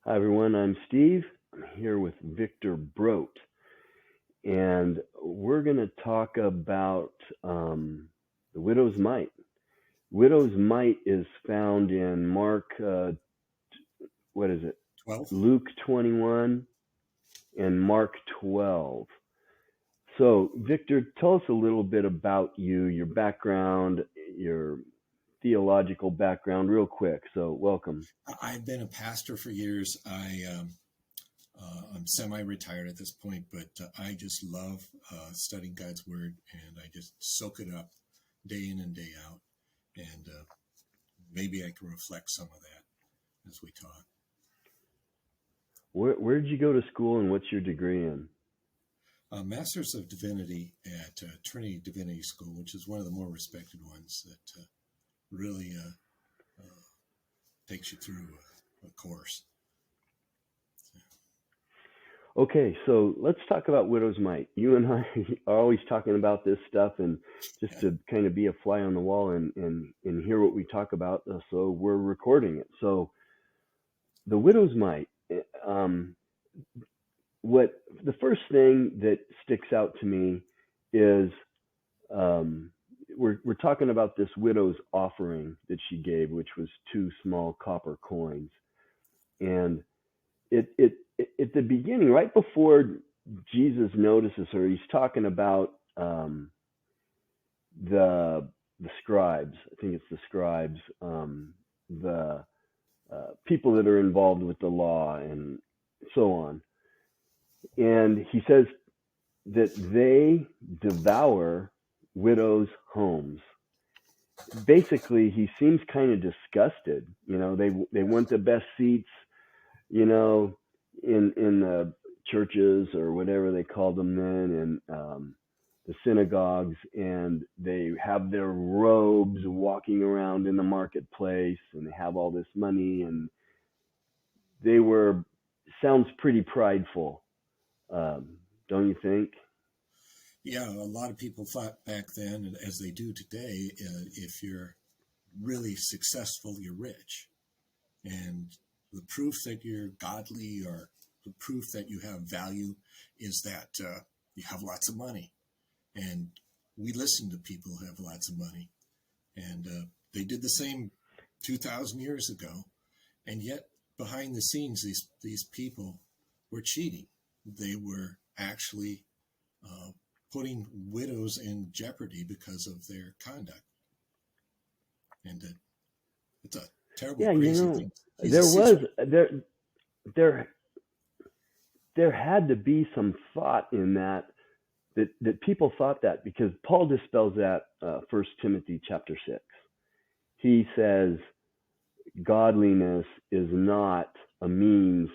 Hi, everyone. I'm Steve. I'm here with Victor Brote, and we're going to talk about the widow's mite. Widow's mite is found in Mark, what is it? 12. Luke 21 and Mark 12. So, Victor, tell us a little bit about you, your background, your theological background, real quick. So, welcome. I've been a pastor for years. I'm semi-retired at this point, but I just love studying God's Word, and I just soak it up day in and day out. And maybe I can reflect some of that as we talk. Where did you go to school, and what's your degree in? Master's of Divinity at Trinity Divinity School, which is one of the more respected ones that really takes you through a course. Okay, so let's talk about widow's mite. You and I are always talking about this stuff, and just to kind of be a fly on the wall and hear what we talk about, so we're recording it. So the widow's mite, what the first thing that sticks out to me is we're talking about this widow's offering that she gave, which was 2 small copper coins, and it at the beginning, right before Jesus notices her, he's talking about the scribes. I think it's the scribes, the people that are involved with the law and so on. And he says that they devour widows' homes. Basically, he seems kind of disgusted. They want the best seats, in the churches or whatever they called them then, and the synagogues, and they have their robes walking around in the marketplace, and they have all this money, and they were sounds pretty prideful, don't you think? Yeah, a lot of people thought back then, as they do today, if you're really successful, you're rich. And the proof that you're godly or the proof that you have value is that you have lots of money. And we listen to people who have lots of money. And they did the same 2,000 years ago. And yet, behind the scenes, these people were cheating. They were actually putting widows in jeopardy because of their conduct. And it's a terrible, Yeah, crazy thing. there was there there had to be some thought in that people thought that, because Paul dispels that, 1 Timothy chapter 6. He says godliness is not a means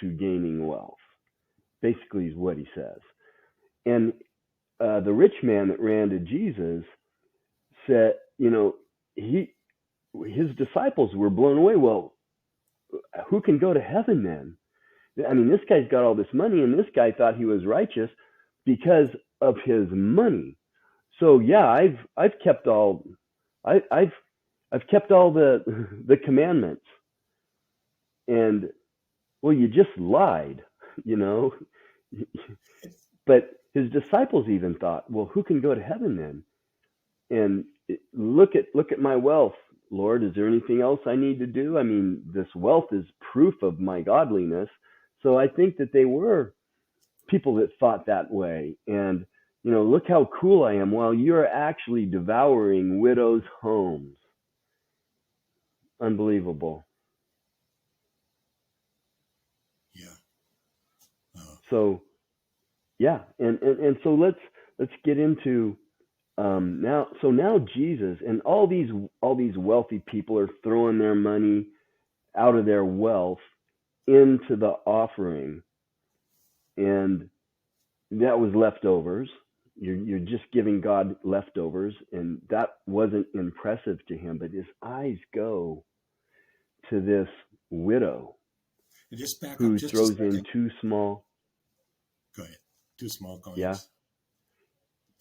to gaining wealth, basically is what he says. And the rich man that ran to Jesus said, his disciples were blown away. Well, who can go to heaven then? I mean, this guy's got all this money, and this guy thought he was righteous because of his money. So yeah, I've kept all I've kept all the commandments. And well, you just lied, you know. But his disciples even thought, well, who can go to heaven then? And look at my wealth, Lord. Is there anything else I need to do? I mean, this wealth is proof of my godliness. So I think that they were people that thought that way. And, look how cool I am while you're actually devouring widows' homes. Unbelievable. Yeah. So, yeah. And so let's get into now. So now Jesus and all these wealthy people are throwing their money out of their wealth into the offering, and that was leftovers. You're just giving God leftovers, and that wasn't impressive to him. But his eyes go to this widow And just back up who just a throws in second. 2 small. Go ahead. 2 small coins. Yeah,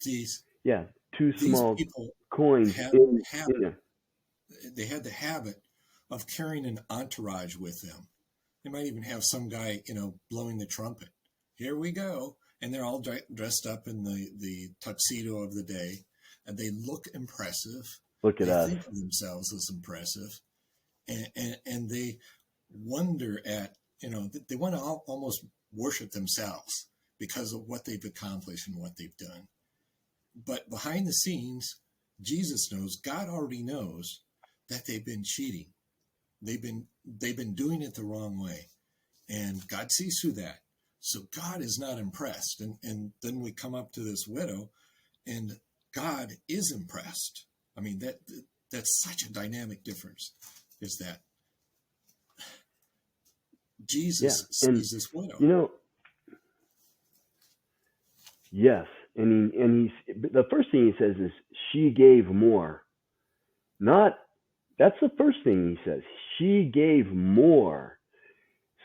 These yeah, 2 these small people coins had in they had the habit of carrying an entourage with them. They might even have some guy, blowing the trumpet. Here we go. And they're all dressed up in the tuxedo of the day. And they look impressive. Look at They us. think of themselves as impressive. And they wonder at, they want to almost worship themselves because of what they've accomplished and what they've done. But behind the scenes, Jesus knows, God already knows that they've been cheating. They've been doing it the wrong way. And God sees through that. So God is not impressed. And then we come up to this widow, and God is impressed. I mean, that's such a dynamic difference, is that Jesus sees this widow. Yes. And the first thing he says is, she gave more. That's the first thing he says. She gave more.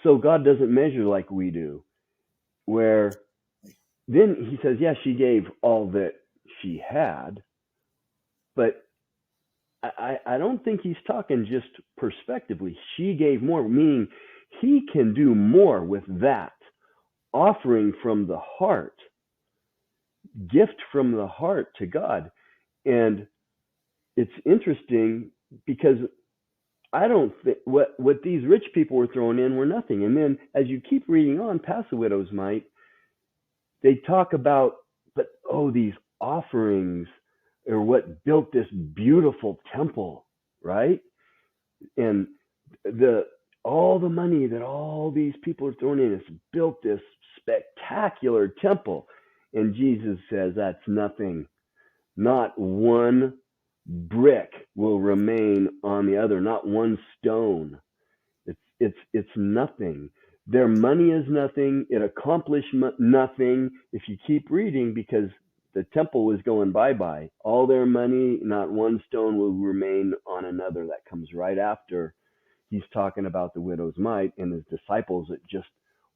So God doesn't measure like we do, where then he says, yeah, she gave all that she had, but I don't think he's talking just prospectively. She gave more, meaning he can do more with that offering from the heart, gift from the heart to God. And it's interesting because I don't think what these rich people were throwing in were nothing. And then as you keep reading on past the widow's mite, they talk about, these offerings are what built this beautiful temple, right? And all the money that all these people are throwing in has built this spectacular temple. And Jesus says, that's nothing. Not one brick will remain on the other, not one stone. It's nothing. Their money is nothing. It accomplished nothing. If you keep reading, because the temple was going bye-bye. All their money, not one stone will remain on another. That comes right after he's talking about the widow's mite and his disciples that just,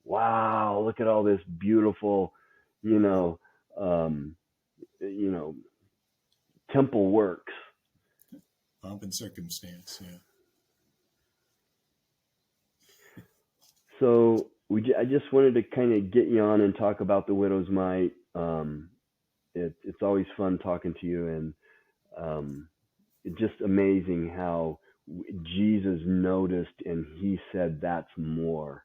wow, look at all this beautiful, temple works. Pomp and circumstance, yeah. So I just wanted to kind of get you on and talk about the widow's mite. It's always fun talking to you, and it's just amazing how Jesus noticed and he said that's more.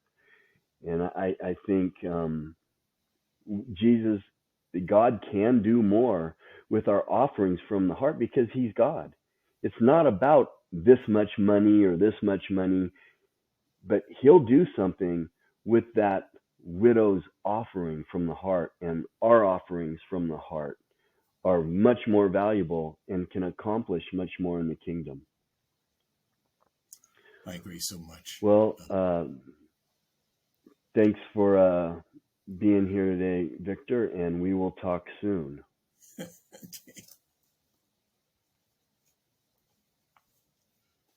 And I think God can do more with our offerings from the heart because he's God. It's not about this much money or this much money, but he'll do something with that widow's offering from the heart, and our offerings from the heart are much more valuable and can accomplish much more in the kingdom. I agree so much. Well, thanks for being here today, Victor, and we will talk soon. Okay.